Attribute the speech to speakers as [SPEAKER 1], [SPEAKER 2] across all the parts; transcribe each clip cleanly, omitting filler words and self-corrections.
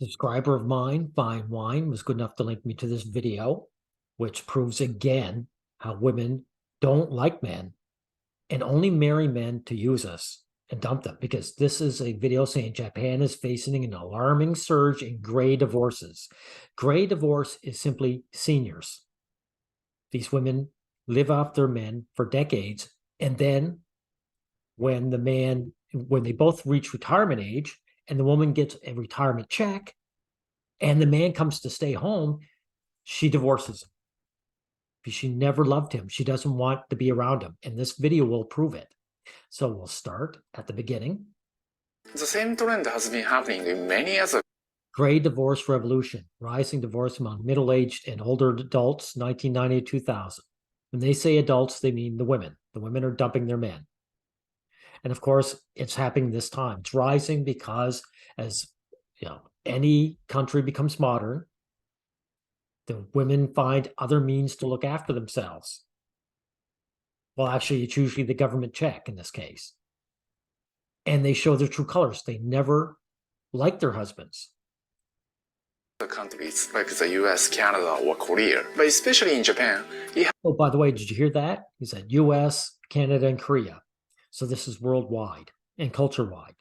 [SPEAKER 1] Subscriber of mine, Fine Wine, was good enough to link me to this video, which proves again how women don't like men and only marry men to use us and dump them, because this is a video saying Japan is facing an alarming surge in gray divorces. Gray divorce is simply seniors. These women live off their men for decades, and then when they both reach retirement age and the woman gets a retirement check and the man comes to stay home, she divorces him. She never loved him. She doesn't want to be around him. And this video will prove it. So we'll start at the beginning.
[SPEAKER 2] The same trend has been happening in many other.
[SPEAKER 1] Gray divorce revolution, rising divorce among middle-aged and older adults, 1990 to 2000. When they say adults, they mean the women. The women are dumping their men. And of course, it's happening this time. It's rising because as any country becomes modern, the women find other means to look after themselves. Well, actually, it's usually the government check in this case. And they show their true colors. They never like their husbands.
[SPEAKER 2] Countries like the US, Canada, or Korea, but especially in Japan.
[SPEAKER 1] Oh, by the way, did you hear that? He said US, Canada, and Korea. So this is worldwide and culture-wide.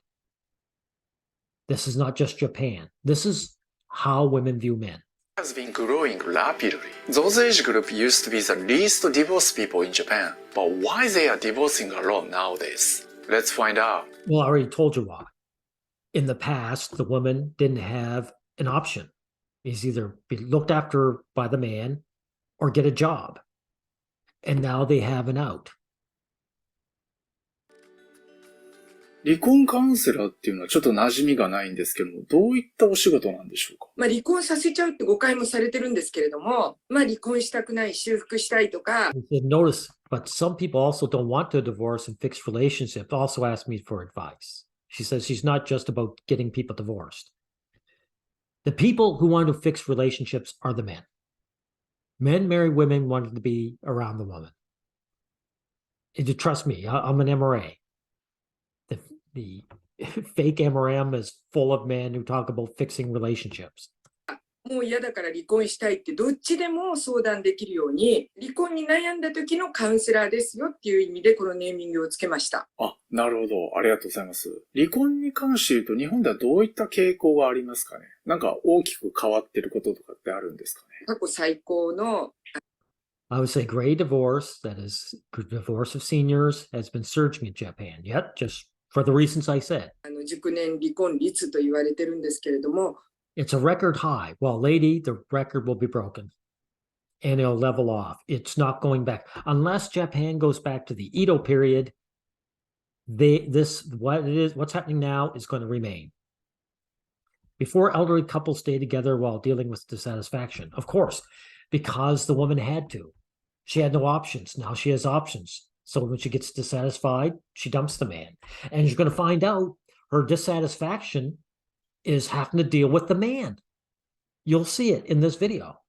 [SPEAKER 1] This is not just Japan. This is how women view men.
[SPEAKER 2] Has been growing rapidly. Those age group used to be the least divorced people in Japan, but why they are divorcing a lot nowadays? Let's find out.
[SPEAKER 1] Well, I already told you why. In the past, the woman didn't have an option. It's either be looked after by the man or get a job. And now they have an out.
[SPEAKER 3] 離婚カウンセラーっていうのはちょっと馴染みがないんですけども、どういったお仕事なんでしょうか？
[SPEAKER 4] 離婚させちゃうって誤解もされてるんですけれども、離婚したくない、修復したいとか。
[SPEAKER 1] Notice, but some people also don't want to divorce and fix relationships, also ask me for advice. She says she's not just about getting people divorced. The people who want to fix relationships are the men. Men marry women wanting to be around the woman. And you trust me, I'm an MRA. The fake MRM is full of men who talk about fixing relationships.
[SPEAKER 4] もう嫌だから離婚したいってどっちでも相談できるように、離婚に悩んだ時のカウンセラーですよっていう意味でこのネーミングをつけました。
[SPEAKER 3] あ、なるほど。ありがとうございます。離婚に関して言うと日本ではどういった傾向がありますかね？なんか大きく変わってることとかってあるんですかね？
[SPEAKER 4] 過去最高の
[SPEAKER 1] I would say gray divorce, that is divorce of seniors, has been surging in Japan. Yet, just for the reasons I said.
[SPEAKER 4] 熟年離婚率と言われてるんですけれども、
[SPEAKER 1] It's a record high. Well, lady, the record will be broken and it'll level off. It's not going back unless Japan goes back to the Edo period. What's happening now is going to remain. Before, elderly couples stay together while dealing with dissatisfaction, of course, because the woman had to. She had no options. Now she has options. So when she gets dissatisfied, she dumps the man. And you're going to find out her dissatisfaction is having to deal with the man. You'll see it in this video.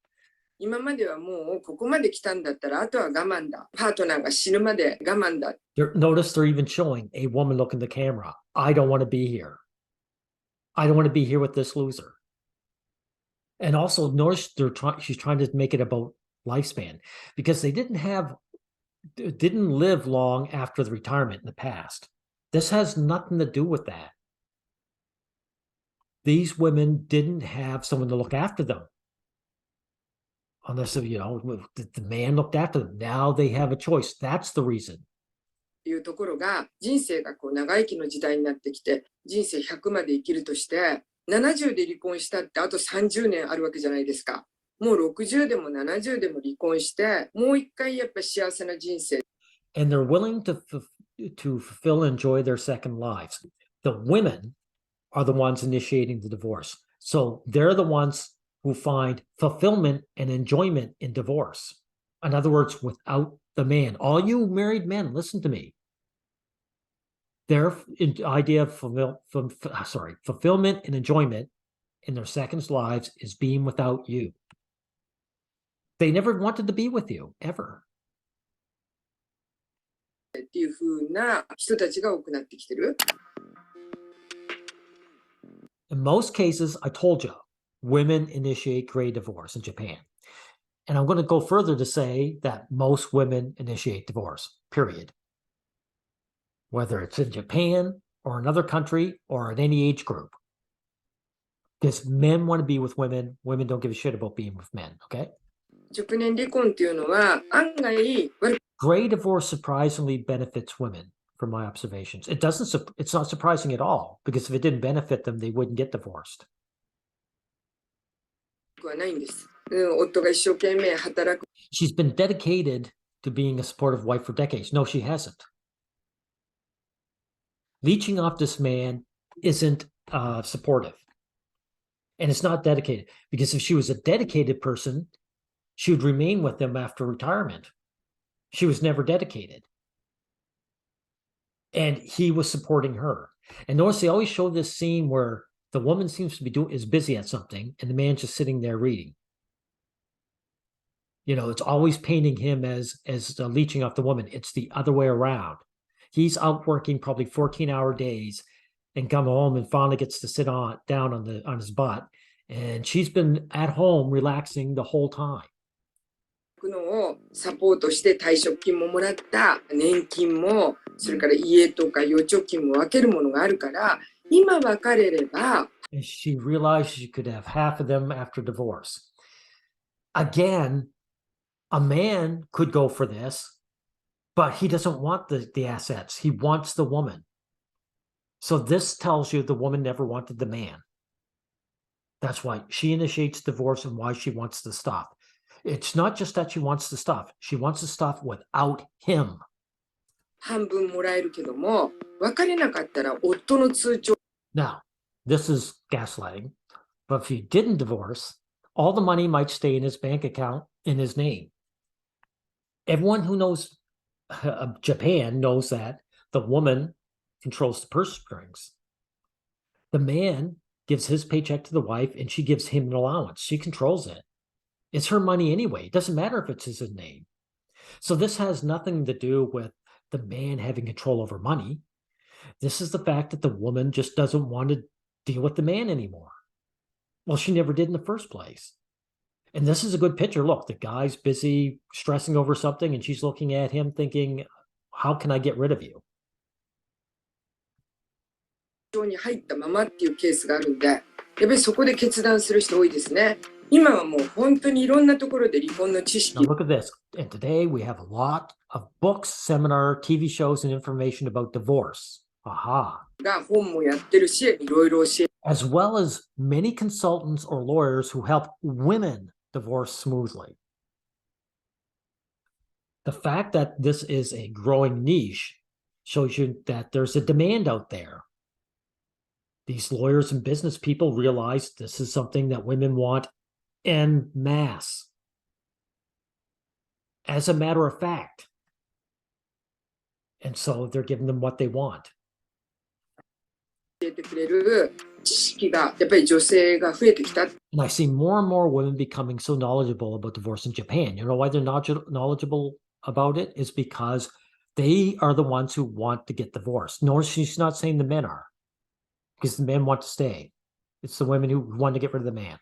[SPEAKER 4] 今まではもうここまで来たんだったらあとは我慢だ。パートナーが死ぬまで我慢だ。
[SPEAKER 1] Notice they're even showing a woman look in the camera. I don't want to be here. I don't want to be here with this loser. And also notice she's trying to make it about lifespan, because they didn't live long after the retirement in the past. This has nothing to do with that. These women didn't have someone to look after them. Unless, the man looked after them. Now they have a choice. That's the reason.
[SPEAKER 4] いうところが人生がこう長生きの時代になってきて、人生100まで生きるとして70で離婚したってあと30年あるわけじゃないですか。もう60でも70でも離婚してもう一回やっぱり幸せな人生。
[SPEAKER 1] And they're willing to fulfill and enjoy their second lives. The women are the ones initiating the divorce. So they're the ones who find fulfillment and enjoyment in divorce. In other words, without the man. All you married men, listen to me. Their idea of fulfillment and enjoyment in their second lives is being without you. They never wanted to be with you, ever.
[SPEAKER 4] っていう風な人たちが多くなってきてる。
[SPEAKER 1] In most cases, I told you, women initiate gray divorce in Japan. And I'm going to go further to say that most women initiate divorce, period. Whether it's in Japan or another country or in any age group. Because men want to be with women, women don't give a shit about being with men, okay?
[SPEAKER 4] 熟年離婚っていうのは案外悪く
[SPEAKER 1] Gray divorce surprisingly benefits women, from my observations. It's not surprising at all, because if it didn't benefit them, they wouldn't get divorced.
[SPEAKER 4] はないんです。夫が一生懸命働く
[SPEAKER 1] She's been dedicated to being a supportive wife for decades. No, she hasn't. Leeching off this man isn't supportive. And it's not dedicated, because if she was a dedicated person, she would remain with him after retirement. She was never dedicated. And he was supporting her. And notice they always show this scene where the woman seems to be is busy at something and the man's just sitting there reading. You know, it's always painting him as leeching off the woman. It's the other way around. He's out working probably 14-hour days and come home and finally gets to sit down on his butt. And she's been at home relaxing the whole time.
[SPEAKER 4] のをサポートして退職金ももらった年金もそれから家とか預貯金も分けるものがあるから今別れれば
[SPEAKER 1] And she realized she could have half of them after divorce. Again, a man could go for this, but he doesn't want the assets. He wants the woman. So this tells you the woman never wanted the man. That's why she initiates divorce and why she wants to stop. It's not just that she wants to stop. She wants to stop without him.
[SPEAKER 4] 半分もらえるけども別れなかったら夫の通帳
[SPEAKER 1] Now, this is gaslighting, but if he didn't divorce, all the money might stay in his bank account in his name. Everyone who knows Japan knows that the woman controls the purse strings. The man gives his paycheck to the wife and she gives him an allowance. She controls it. It's her money anyway. It doesn't matter if it's his name. So this has nothing to do with the man having control over money. This is the fact that the woman just doesn't want to deal with the man anymore. Well, she never did in the first place. And this is a good picture. Look, the guy's busy stressing over something and she's looking at him thinking, how can I get rid of you?
[SPEAKER 4] に入ったままっていうケースがあるんでやっぱりそこで決断する人多いですね。今はもう本当にいろんなところで離婚の知識
[SPEAKER 1] Now look at this. And today we have a lot of books, seminar, TV shows, and information about divorce. Aha.
[SPEAKER 4] が本もやってるしいろいろ教え
[SPEAKER 1] As well as many consultants or lawyers who help women divorce smoothly. The fact that this is a growing niche shows you that there's a demand out there. These lawyers and business people realize this is something that women want en masse. As a matter of fact. And so they're giving them what they want.
[SPEAKER 4] てくれる知識がやっぱり女性が増えてきた
[SPEAKER 1] And I see more and more women becoming so knowledgeable about divorce in Japan. You know why they're not knowledgeable about it? Is because they are the ones who want to get divorced. Nor she's not saying the men are. Because the men want to stay. It's the women who want to get rid of the man.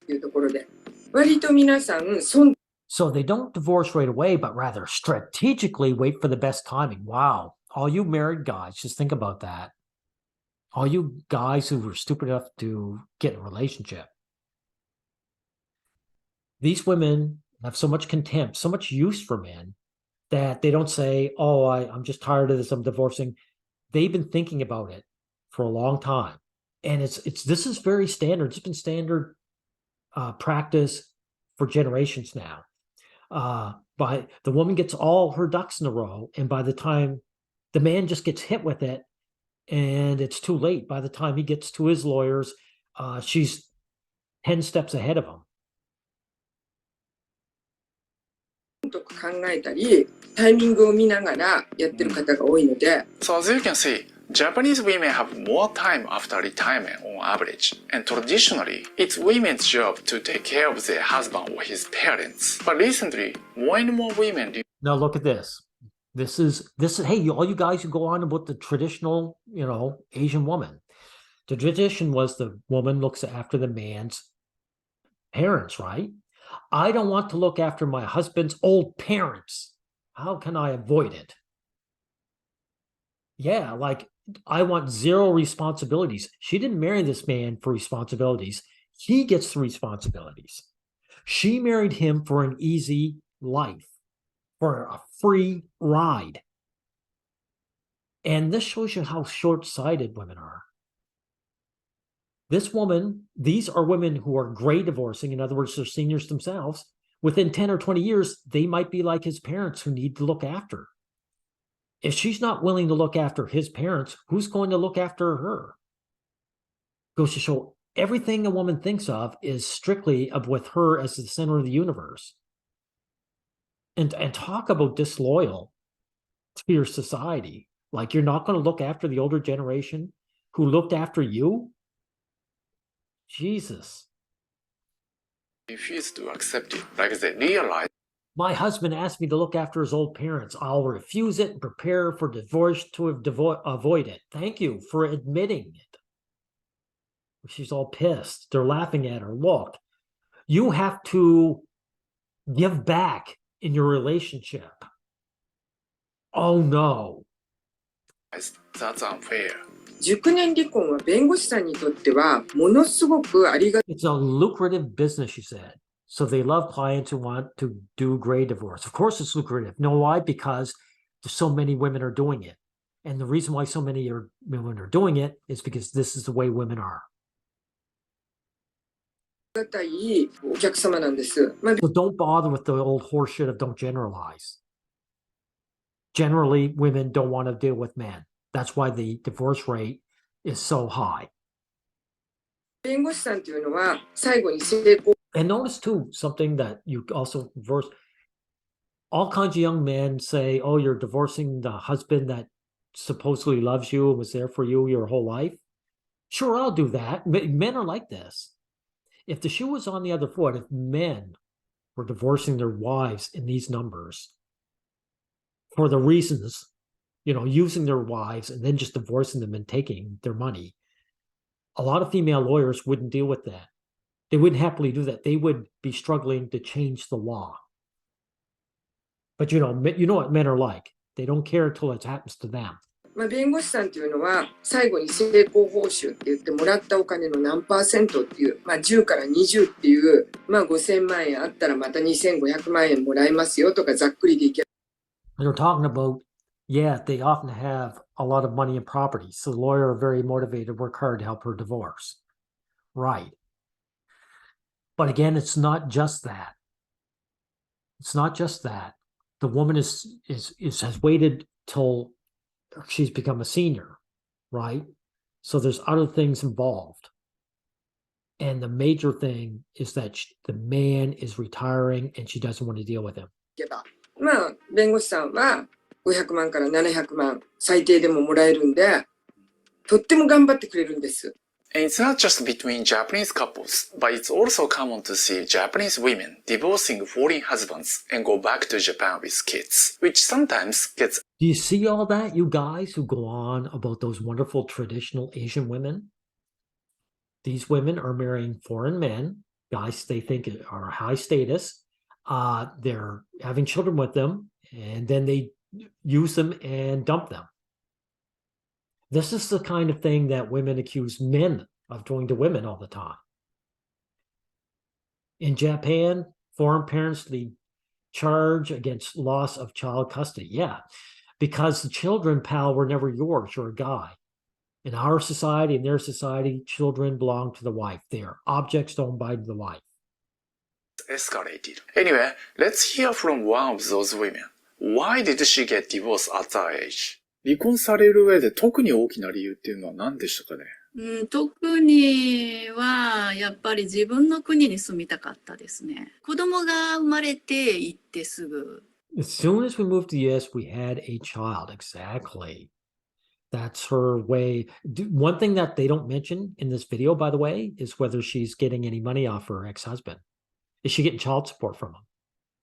[SPEAKER 4] っていうところで割と皆さん損
[SPEAKER 1] So they don't divorce right away, but rather strategically wait for the best timing. Wow. All you married guys, just think about that. All you guys who were stupid enough to get in a relationship. These women have so much contempt, so much use for men that they don't say, oh, I'm just tired of this, I'm divorcing. They've been thinking about it for a long time. And this is very standard. It's been standard practice for generations now. By the woman gets all her ducks in a row, and by the time the man just gets hit with it, and it's too late. By the time he gets to his lawyers, she's 10 steps ahead of him.
[SPEAKER 4] と考えたりタイミングを見ながらやってる方が多いので
[SPEAKER 2] So as you can see, Japanese women have more time after retirement on average, and traditionally, it's women's job to take care of their husband or his parents. But recently, more and more women
[SPEAKER 1] Now look at this. This is hey, all you guys who go on about the traditional, Asian woman. The tradition was the woman looks after the man's parents, right? I don't want to look after my husband's old parents. How can I avoid it? Yeah, like I want zero responsibilities. She didn't marry this man for responsibilities. He gets the responsibilities. She married him for an easy life, for a free ride. And this shows you how short-sighted women are. This woman, these are women who are gray divorcing. In other words, they're seniors themselves. Within 10 or 20 years, they might be like his parents who need to look after. If she's not willing to look after his parents, who's going to look after her? Goes to show everything a woman thinks of is strictly with her as the center of the universe. And talk about disloyal to your society. Like you're not going to look after the older generation who looked after you? Jesus.
[SPEAKER 2] Refuse to accept it. Like they realize
[SPEAKER 1] My husband asked me to look after his old parents. I'll refuse it and prepare for divorce to avoid it. Thank you for admitting it. She's all pissed. They're laughing at her. Look, you have to give back in your relationship. Oh no.
[SPEAKER 2] that's unfair.
[SPEAKER 4] 熟年離婚は弁護士さんにとってはものすごくありが
[SPEAKER 1] It's a lucrative business, she said. So they love clients who want to do gray divorce. Of course it's lucrative. You know why? Because so many women are doing it. And the reason why so many women are doing it is because this is the way women are.
[SPEAKER 4] たいお客様なんです。まあ、
[SPEAKER 1] So don't bother with the old horseshit of don't generalize. Generally, women don't want to deal with men. That's why the divorce rate is so high.
[SPEAKER 4] 弁護士さんというのは最後に成功
[SPEAKER 1] And notice too, something that you also divorce. All kinds of young men say, oh, you're divorcing the husband that supposedly loves you and was there for you your whole life. Sure, I'll do that. Men are like this. If the shoe was on the other foot, if men were divorcing their wives in these numbers for the reasons, using their wives and then just divorcing them and taking their money, a lot of female lawyers wouldn't deal with that. They wouldn't happily do that. They would be struggling to change the law. But you know what men are like. They don't care until it happens to them.
[SPEAKER 4] まあ、弁護士さんというのは最後に成功報酬って言ってもらったお金の何%っていう、まあ、10から20っていう、まあ、5000万円あったらまた2500万円もらえますよとかざっくりでいけ
[SPEAKER 1] They're talking about, yeah, they often have a lot of money and property. So the lawyer are very motivated to work hard to help her divorce. Right. But again, it's not just that. It's not just that. The woman has waited till she's become a senior, right? So there's other things involved. And the major thing is that the man is retiring and she doesn't want to deal with him.
[SPEAKER 4] ばまあ弁護士さんは500万から700万最低でももらえるんでとっても頑張ってくれるんです。
[SPEAKER 2] And it's not just between Japanese couples, but it's also common to see Japanese women divorcing foreign husbands and go back to Japan with kids, which sometimes gets.
[SPEAKER 1] Do you see all that, you guys who go on about those wonderful traditional Asian women? These women are marrying foreign men, guys they think are high status. They're having children with them, and then they use them and dump them. This is the kind of thing that women accuse men of doing to women all the time. In Japan, foreign parents, they charge against loss of child custody. Yeah, because the children, pal, were never yours. You're a guy. In our society, in their society, children belong to the wife. They are objects owned by the wife.
[SPEAKER 2] Escalated. Anyway, let's hear from one of those women. Why did she get divorced at that age?
[SPEAKER 3] 離婚される上で特に大きな理由っていうのは何でしたかね。
[SPEAKER 5] 特にはやっぱり自分の国に住みたかったですね。子供が生まれて行ってすぐ。
[SPEAKER 1] As soon as we moved to the US, we had a child. Exactly. That's her way. One thing that they don't mention in this video, by the way, is whether she's getting any money off her ex-husband. Is she getting child support from him?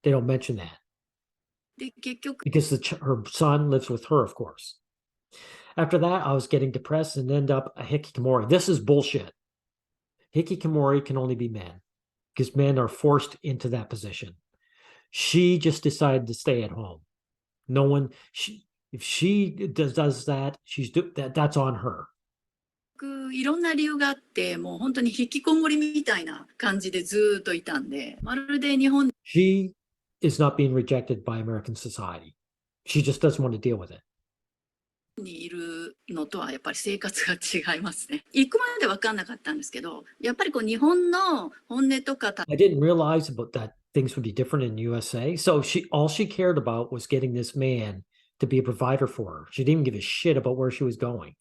[SPEAKER 1] They don't mention that.
[SPEAKER 5] で、結局、
[SPEAKER 1] Because her son lives with her, of course. After that, I was getting depressed and end up a hikikomori. This is bullshit. Hikikomori can only be men because men are forced into that position. She just decided to stay at home. No one, if she does that, that's on her.
[SPEAKER 5] いろんな理由があって、もう本当に引きこもりみたいな感じでずっといたんで、まるで日本
[SPEAKER 1] She is not being rejected by American society. She just doesn't want to deal with it.
[SPEAKER 5] にいるのとはやっぱり生活が違いますね。行くまで分かんなかったんですけど、やっぱりこう日本の本音とか
[SPEAKER 1] I didn't realize about that things would be different in USA. So all she cared about was getting this man to be a provider for her. She didn't even give a shit about where she was going.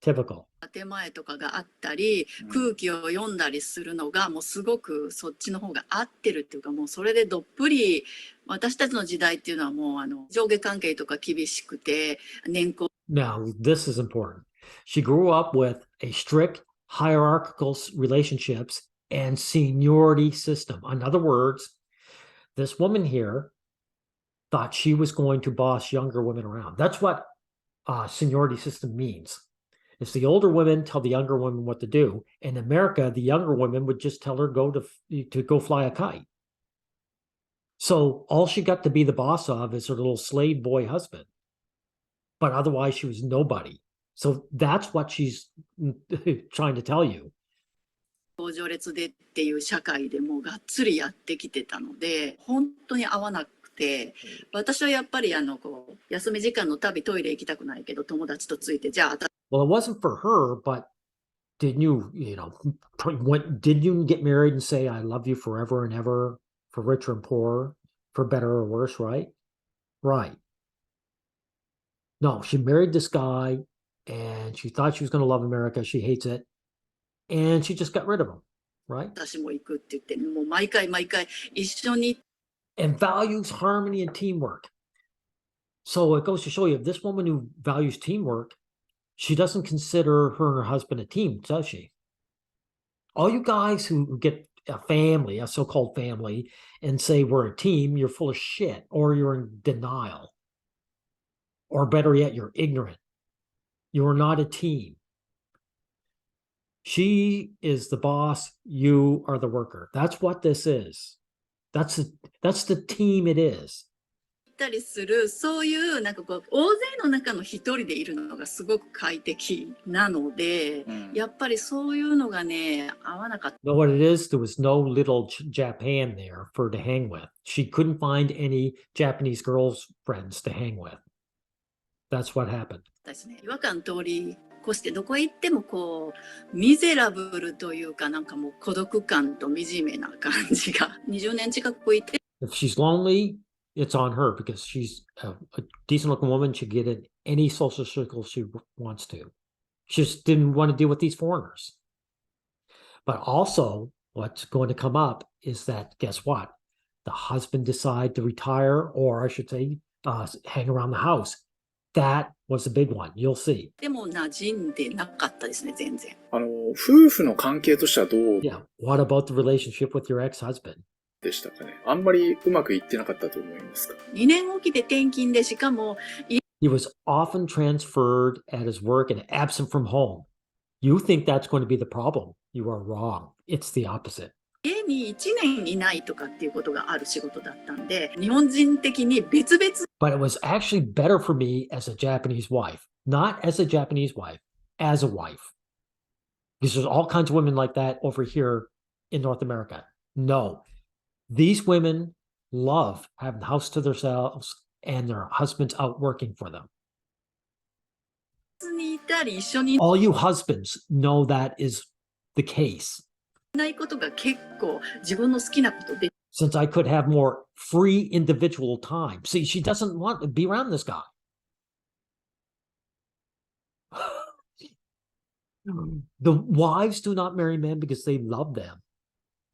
[SPEAKER 1] Typical.
[SPEAKER 5] 建前とかがあったり、空気を読んだりするのがもうすごくそっちの方が合ってるっていうか、もうそれでどっぷり私たちの時代っていうのはもう上下関係とか厳しくて年功
[SPEAKER 1] Now, this is important. She grew up with a strict hierarchical relationships and seniority system. In other words, this woman here thought she was going to boss younger women around. That's what seniority system means. It's the older women tell the younger women what to do. In America, the younger women would just tell her to go fly a kite. So all she got to be the boss of is her little slave boy husband. But otherwise, she was nobody. So that's what she's trying to tell you.
[SPEAKER 5] 序列でっていう社会でもうがっつりやってきてたので、本当に合わなくて、私はやっぱりこう休み時間の旅トイレ行きたくないけど友達とついてじゃあ
[SPEAKER 1] Well, it wasn't for her, but didn't you you get married and say, I love you forever and ever, for richer and poorer, for better or worse, right? Right. No, she married this guy and she thought she was going to love America. She hates it. And she just got rid of him, right?
[SPEAKER 5] 私も行くって言ってもう毎回一緒に
[SPEAKER 1] And values harmony and teamwork. So it goes to show you, if this woman who values teamwork, she doesn't consider her and her husband a team, does she? All you guys who get a family, a so-called family, and say we're a team, you're full of shit, or you're in denial. Or better yet, you're ignorant. You are not a team. She is the boss, you are the worker. That's what this is. That's the team it is.
[SPEAKER 5] 行ったりするそういうなんかこう大勢の中の一人でいるのがすごく快適なので、やっぱりそういうのがね合わなかった。
[SPEAKER 1] No, what it is, there was no little Japan there for her to hang with. She couldn't find any Japanese girls friends to hang with. That's what happened.
[SPEAKER 5] ですね、違和感通り越してどこへ行ってもこうミゼラブルというかなんかもう孤独感と惨めな感じが20年近くいて。
[SPEAKER 1] If she's lonely, it's on her because she's a decent looking woman. She can get in any social circle she wants to. She just didn't want to deal with these foreigners. But also, what's going to come up is that, guess what? The husband decided to retire, or I should say, hang around the house. That was a big one. You'll see.
[SPEAKER 5] でも馴染んでなかったですね、全然。
[SPEAKER 3] 夫婦の関係としてはどう
[SPEAKER 1] Yeah. What about the relationship with your ex-husband?
[SPEAKER 3] でしたかね。あんまりうまくいってなかったと思いますか。
[SPEAKER 5] 2年おきで転勤でしかも
[SPEAKER 1] He was often transferred at his work and absent from home. You think that's going to be the problem. You are wrong. It's the opposite.
[SPEAKER 5] 家に1年いないとかっていうことがある仕事だったんで、日本人的に別々
[SPEAKER 1] But it was actually better for me as a Japanese wife, not as a Japanese wife, as a wife. Because there's all kinds of women like that over here in North America. No, these women love having the house to themselves and their husbands out working for them.
[SPEAKER 5] にいたり一緒にい
[SPEAKER 1] All you husbands know that is the case.
[SPEAKER 5] ないことが結構自分の好きなことで
[SPEAKER 1] Since I could have more free individual time. See, she doesn't want to be around this guy. The wives do not marry men because they love them.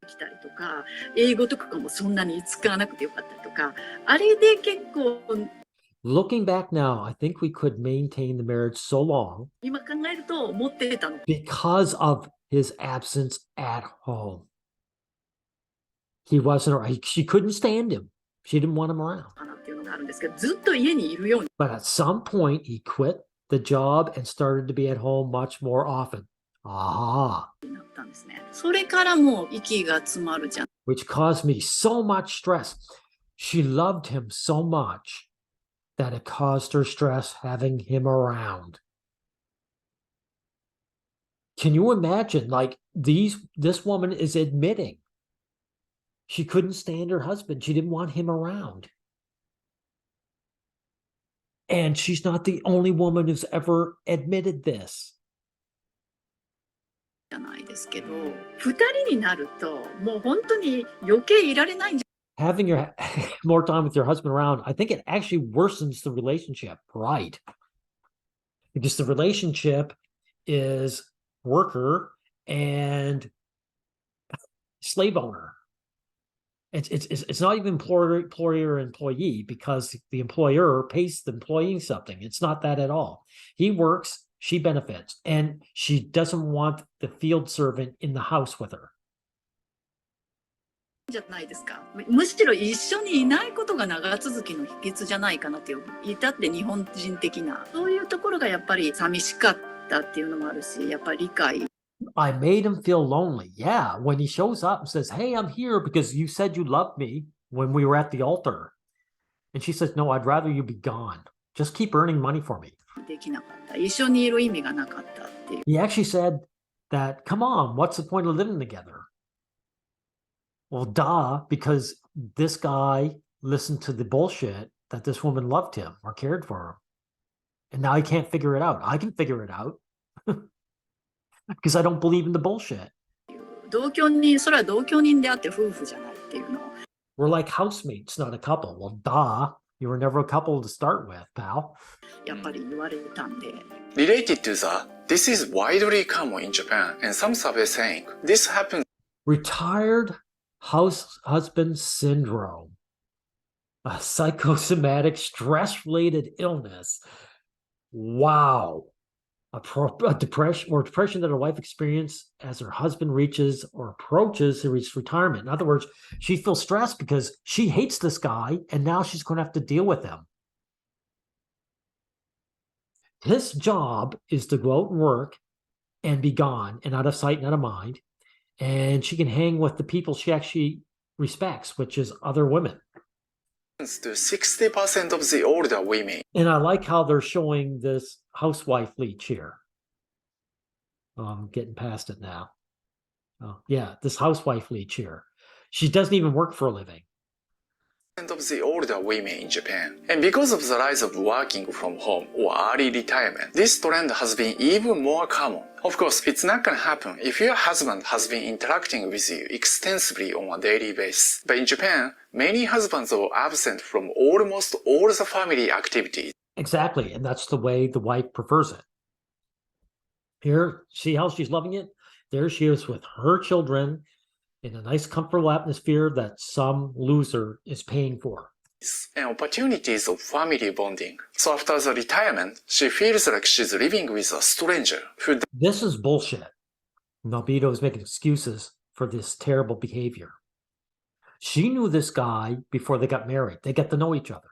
[SPEAKER 5] きたりとか、英語とかもそんなに使わなくてよかったりとか、あれで結構
[SPEAKER 1] Looking back now, I think we could maintain the marriage so long
[SPEAKER 5] 今考えると思ってたの。
[SPEAKER 1] because of his absence at home. He wasn't, she couldn't stand him. She didn't want him around.
[SPEAKER 5] かなっていうのがあるんですけど、ずっと家にいるように
[SPEAKER 1] But at some point, he quit the job and started to be at home much more often. Aha.
[SPEAKER 5] なったんですね。それからもう息が詰まるじゃん。
[SPEAKER 1] Which caused me so much stress. She loved him so much that it caused her stress having him around. Can you imagine? Like this woman is admitting she couldn't stand her husband. She didn't want him around. And she's not the only woman who's ever admitted this.
[SPEAKER 5] じゃないですけど、二人になるともう本当に余計いられないんじ
[SPEAKER 1] Having your more time with your husband around, I think it actually worsens the relationship, right? Because the relationship is worker and slave owner. It's not even employer employee because the employer pays the employee something. It's not that at all. He works, she benefits, and she doesn't want the field servant in the house with her.
[SPEAKER 5] ゃないですか。むしろ一緒にいないことが長続きの秘訣じゃないかなっていう、至って日本人的なそういうところがやっぱり寂しかったっていうのもあるし、やっぱり理解
[SPEAKER 1] I made him feel lonely. Yeah, when he shows up and says, "Hey, I'm here because you said you loved me when we were at the altar." And she says, "No, I'd rather you be gone. Just keep earning money for me."
[SPEAKER 5] できなかった。一緒にいる意味がなかったっていう。
[SPEAKER 1] He actually said that, "Come on, what's the point of living together?" Well, duh, because this guy listened to the bullshit that this woman loved him or cared for him. And now he can't figure it out. I can figure it out because I don't believe in the bullshit.
[SPEAKER 5] 同居人、それは同居人であって夫婦じゃないっていうのを
[SPEAKER 1] We're like housemates, not a couple. Well, duh, you were never a couple to start with, pal.
[SPEAKER 5] やっぱり言われたんで。
[SPEAKER 2] Related to that, this is widely common in Japan, and some surveys saying this happens
[SPEAKER 1] Retired husband syndrome, a psychosomatic stress-related illness. Wow. A depression that a wife experiences as her husband reaches or approaches his retirement. In other words, she feels stressed because she hates this guy and now she's going to have to deal with him. His job is to go out and work and be gone and out of sight and out of mind. And she can hang with the people she actually respects, which is other women.
[SPEAKER 2] to 60% of the older women.
[SPEAKER 1] And I like how they're showing this housewife leech here. Oh, I'm getting past it now. Oh, yeah, this housewife leech here. She doesn't even work for a living.
[SPEAKER 2] Of the older women in Japan. And because of the rise of working from home or early retirement, this trend has been even more common. Of course, it's not gonna happen if your husband has been interacting with you extensively on a daily basis. But in Japan, many husbands are absent from almost all the family activities.
[SPEAKER 1] Exactly, and that's the way the wife prefers it. Here, see how she's loving it? There she is with her children in a nice, comfortable atmosphere that some loser is paying for.
[SPEAKER 2] And opportunities of family bonding. So after the retirement, she feels like she's living with a stranger who
[SPEAKER 1] This is bullshit. Nobito is making excuses for this terrible behavior. She knew this guy before they got married. They got to know each other.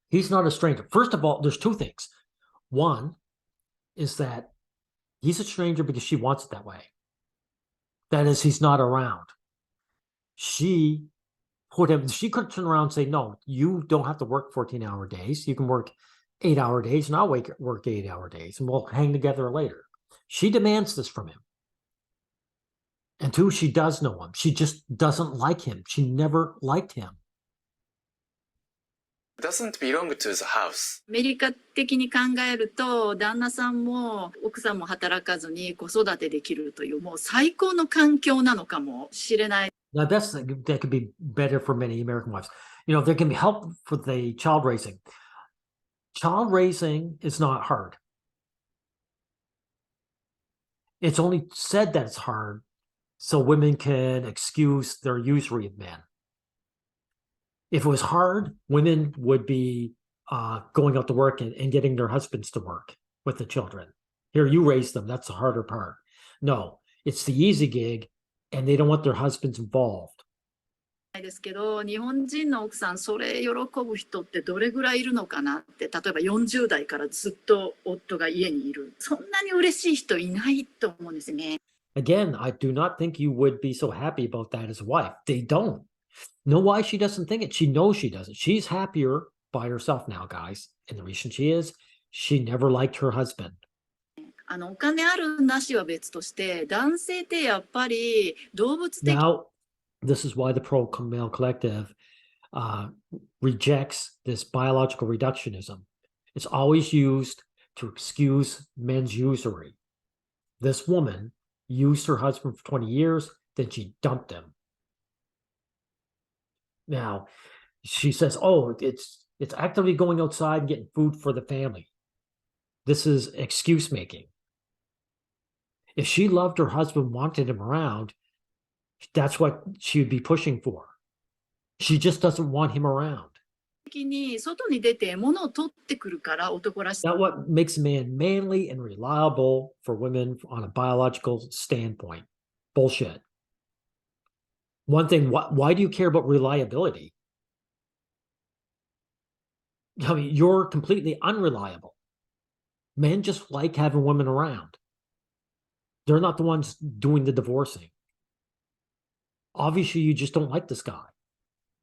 [SPEAKER 1] He's not a stranger. First of all, there's two things. One is that he's a stranger because she wants it that way. That is, he's not around. She could turn around and say, no, you don't have to work 14-hour days. You can work 8-hour days, and I'll work 8-hour days, and we'll hang together later. She demands this from him. And two, she does know him. She just doesn't like him. She never liked him.
[SPEAKER 2] doesn't belong to the house.
[SPEAKER 5] アメリカ的に考えると、旦那さんも奥さんも働かずに子育てできるという、もう最高の環境なのかもしれない。
[SPEAKER 1] Now that could be better for many American wives. You know, there can be help for the child raising. Child raising is not hard. It's only said that it's hard so women can excuse their usury of men. If it was hard, women would be going out to work and getting their husbands to work with the children. Here, you raise them. That's the harder part. No, it's the easy gig, and they don't want their husbands involved.
[SPEAKER 5] ですけど、日本人の奥さんそれ喜ぶ人ってどれぐらいいるのかなって、例えば40代からずっと夫が家にいる、そんなに嬉しい人いないと思うんですね。
[SPEAKER 1] Again, I do not think you would be so happy about that as a wife. They don't. Know why she doesn't think it? She knows she doesn't. She's happier by herself now, guys. And the reason she is, she never liked her husband.
[SPEAKER 5] お金あるなしは別として、男性ってやっぱり動物的
[SPEAKER 1] Now, this is why the pro-male collective rejects this biological reductionism. It's always used to excuse men's usury. This woman used her husband for 20 years, then she dumped him. Now, she says, oh, it's actively going outside and getting food for the family. This is excuse making. If she loved her husband, wanted him around, that's what she would be pushing for. She just doesn't want him around.
[SPEAKER 5] に外に出て物を取ってくるから男らしい。
[SPEAKER 1] Not what makes a man manly and reliable for women on a biological standpoint. Bullshit. One thing, why do you care about reliability? I mean, you're completely unreliable. Men just like having women around. They're not the ones doing the divorcing. Obviously, you just don't like this guy.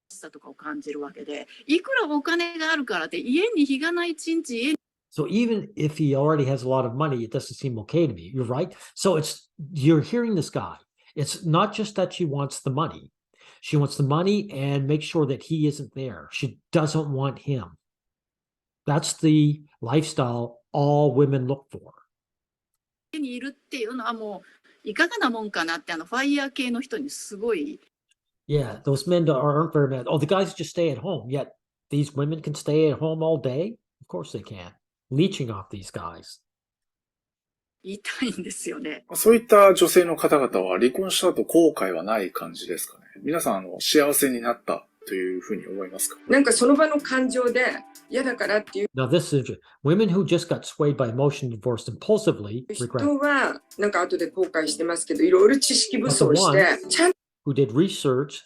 [SPEAKER 5] さとかを感じるわけで、いくらお金があるからって家に日がない一日家に
[SPEAKER 1] So even if he already has a lot of money, it doesn't seem okay to me. You're right. So you're hearing this guy. It's not just that she wants the money. She wants the money and make sure that he isn't there. She doesn't want him. That's the lifestyle all women look for.
[SPEAKER 5] いるっていうのはもういかがなもんかなってファイヤー系の人にすごい
[SPEAKER 1] Yeah, those men aren't very mad. Oh, the guys just stay at home. Yet these women can stay at home all day? Of course they can. Leeching off these guys.
[SPEAKER 5] 言いたいんですよね。
[SPEAKER 3] そういった女性の方々は離婚した後後悔はない感じですかね。皆さん幸せになったというふうに思いますか？
[SPEAKER 4] なんかその場の感情で嫌だからっていう
[SPEAKER 1] Now this is women who just got swayed by emotion divorced impulsively
[SPEAKER 4] 人
[SPEAKER 1] regret.
[SPEAKER 4] はなんか後で後悔してますけど、いろいろ知識武装してちゃん
[SPEAKER 1] Who did research,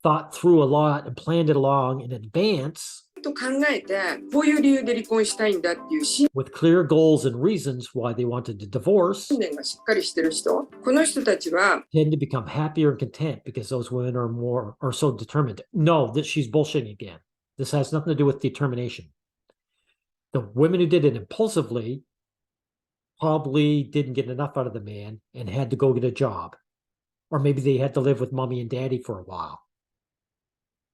[SPEAKER 1] thought through a lot, and planned it along in advance
[SPEAKER 4] と考えてこういう理由で離婚したいんだっていう信
[SPEAKER 1] with clear goals and reasons why they wanted to divorce
[SPEAKER 4] 念がしっかりしてる人、この人たちは
[SPEAKER 1] tend to become happier and content because those women are so determined. No, that she's bullshitting again. This has nothing to do with determination. The women who did it impulsively probably didn't get enough out of the man and had to go get a job. Or maybe they had to live with mommy and daddy for a while.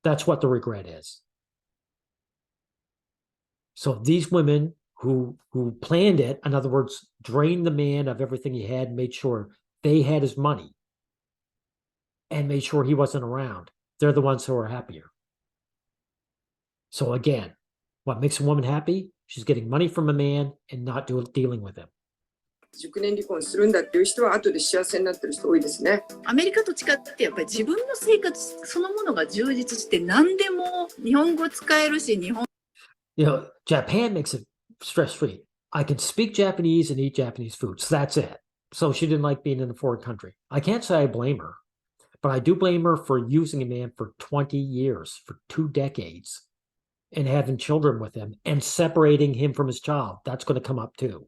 [SPEAKER 1] That's what the regret is. So these women who planned it, in other words, drained the man of everything he had, made sure they had his money, and made sure he wasn't around, they're the ones who are happier. So again, what makes a woman happy? She's getting money from a man and not dealing with him.
[SPEAKER 4] 熟年離婚するんだっていう人は後で幸せになってる人多いですね。
[SPEAKER 5] アメリカと違ってやっぱり自分の生活そのものが充実して何でも日本語使えるし日本
[SPEAKER 1] You know, Japan makes it stress-free. I can speak Japanese and eat Japanese food. So that's it. So she didn't like being in a foreign country. I can't say I blame her, but I do blame her for using a man for 20 years, for 2 decades, and having children with him and separating him from his child. That's going to come up too.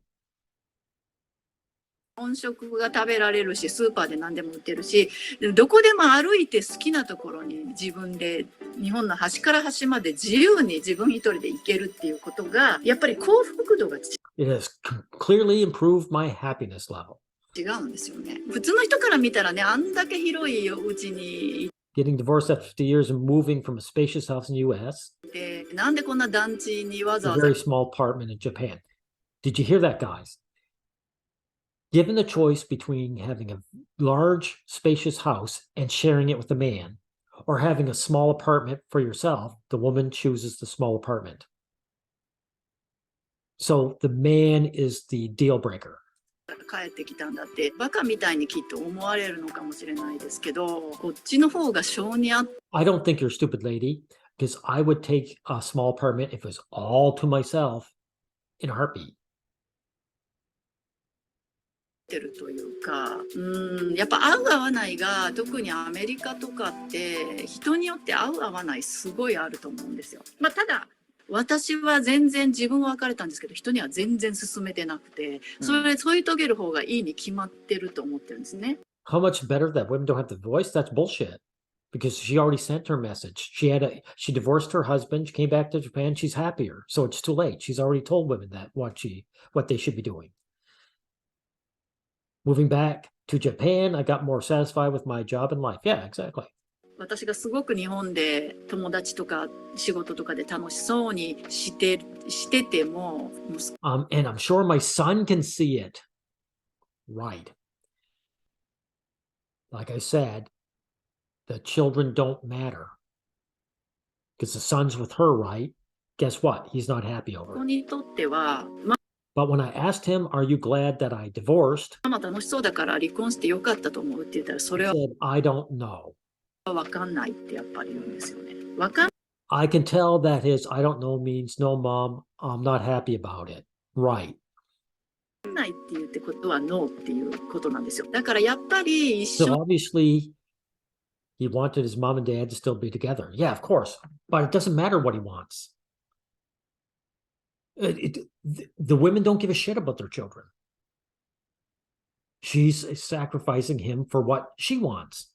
[SPEAKER 5] 本食が食べられるしスーパーで何でも売ってるしどこでも歩いて好きなところに自分で日本の端から端まで自由に自分一人で行けるっていうことがやっぱり幸福度が
[SPEAKER 1] It has clearly improved my happiness level.
[SPEAKER 5] 違うんですよね。普通の人から見たらねあんだけ広いお家に
[SPEAKER 1] Getting divorced after 50 years and moving from a spacious house in the U.S.
[SPEAKER 5] 行ってなんでこんな団地にわざ
[SPEAKER 1] a
[SPEAKER 5] わざ
[SPEAKER 1] very small apartment in Japan. Did you hear that, guys? Given the choice between having a large, spacious house and sharing it with a man, or having a small apartment for yourself, the woman chooses the small apartment. So the man is the deal breaker.
[SPEAKER 5] 帰ってきたんだってバカみたいにきっと思われるのかもしれないですけどこっちの方が性に合って
[SPEAKER 1] I don't think you're a stupid lady, because I would take a small apartment if it was all to myself in a heartbeat.
[SPEAKER 5] てるというか、やっぱ合う合わないが、特にアメリカとかって人によって合う合わないすごいあると思うんですよ。まあ、ただ私は全然自分は別れたんですけど、人には全然勧めてなくて、それ添い遂げる方がいいに決まってると思ってるんですね。
[SPEAKER 1] How much better that women don't have the voice? That's bullshit. Because she already sent her message. She divorced her husband. She came back to Japan. She's happier. So it's too late. She's already told women that what they should be doing. Moving back to Japan, I got more satisfied with my job and life. Yeah, exactly.
[SPEAKER 5] 私がすごく日本で友達とか仕事とかで楽しそうにしてても、
[SPEAKER 1] And I'm sure my son can see it. Right. Like I said, the children don't matter. Because the son's with her, right? Guess what? He's not happy
[SPEAKER 5] こ
[SPEAKER 1] over
[SPEAKER 5] こ
[SPEAKER 1] it.
[SPEAKER 5] にとっては、
[SPEAKER 1] But when I asked him, are you glad that I divorced?
[SPEAKER 5] ママ楽しそうだから離婚してよかったと思うって言ったら、そ
[SPEAKER 1] He
[SPEAKER 5] れは
[SPEAKER 1] said, I don't know.
[SPEAKER 5] 分かんないってやっぱり言うんですよね。分かん
[SPEAKER 1] I can tell that his I don't know means no, mom, I'm not happy about it. Right.
[SPEAKER 5] ないって言ってことはノーっていうことなんですよ。だからやっぱり一
[SPEAKER 1] So
[SPEAKER 5] 緒
[SPEAKER 1] obviously, he wanted his mom and dad to still be together. Yeah, of course. But it doesn't matter what he wants. The women don't give a shit about their children. She's sacrificing him for what she wants.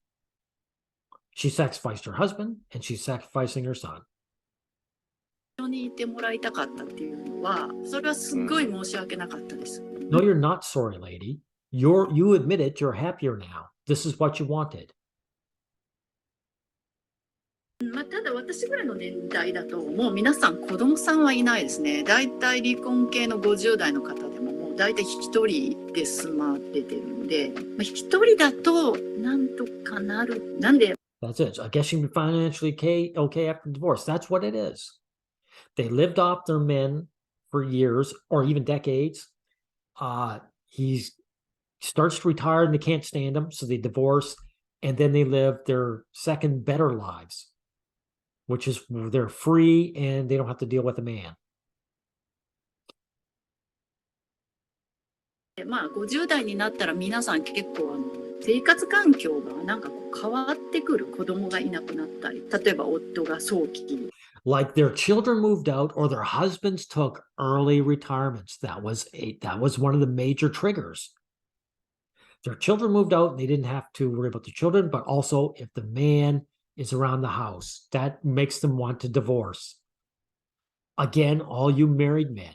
[SPEAKER 1] She sacrificed her husband and she's sacrificing her son.
[SPEAKER 5] にいてもらいたかったっていうのは、それはすっごい申し訳なかったです。
[SPEAKER 1] No, you're not sorry, lady. You admit it. You're happier now. This is what you wanted.
[SPEAKER 5] まあ、ただ私ぐらいの年代だともう皆さん子供さんはいないですね。だいたい離婚系の50代の方でももうだいたい一人で済まれてるんで、まあ、一人だとなんとかなる。なんで
[SPEAKER 1] That's it. I guess you can be financially okay after divorce. That's what it is. They lived off their men for years or even decades. He starts to retire and they can't stand him, so they divorce, and then they live their second better lives, which is where they're free and they don't have to deal with a man.
[SPEAKER 5] まあ50代になったら皆さん結構生活環境がなんかこう変わってくる。子供がいなくなったり、例えば夫が早期に
[SPEAKER 1] Like their children moved out or their husbands took early retirements. That was one of the major triggers. Their children moved out and they didn't have to worry about the children, but also if the man is around the house, that makes them want to divorce. Again, all you married men,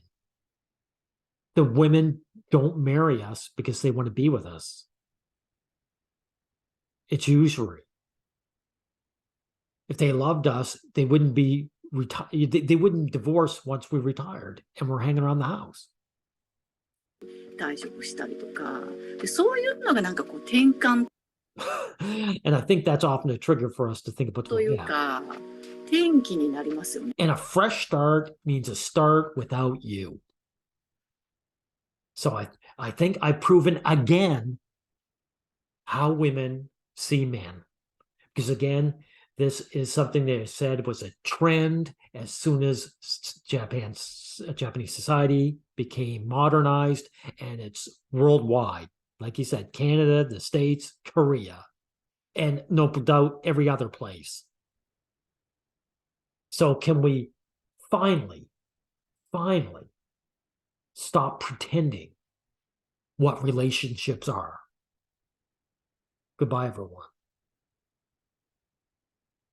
[SPEAKER 1] the women don't marry us because they want to be with us. It's usury. If they loved us, they wouldn't be they wouldn't divorce once we retired and we're hanging around the house.
[SPEAKER 5] 退職したりとか、でそういうのがなんかこう転換
[SPEAKER 1] And I think that's often a trigger for us to think about
[SPEAKER 5] という
[SPEAKER 1] yeah.
[SPEAKER 5] か、転機になりますよね。
[SPEAKER 1] And a fresh start means a start without you. So I think I've proven again how women see men. Because again, this is something they said was a trend as soon as Japanese society became modernized, and it's worldwide. Like you said, Canada, the States, Korea, and no doubt every other place. So can we finally stop pretending what relationships are? Goodbye, everyone.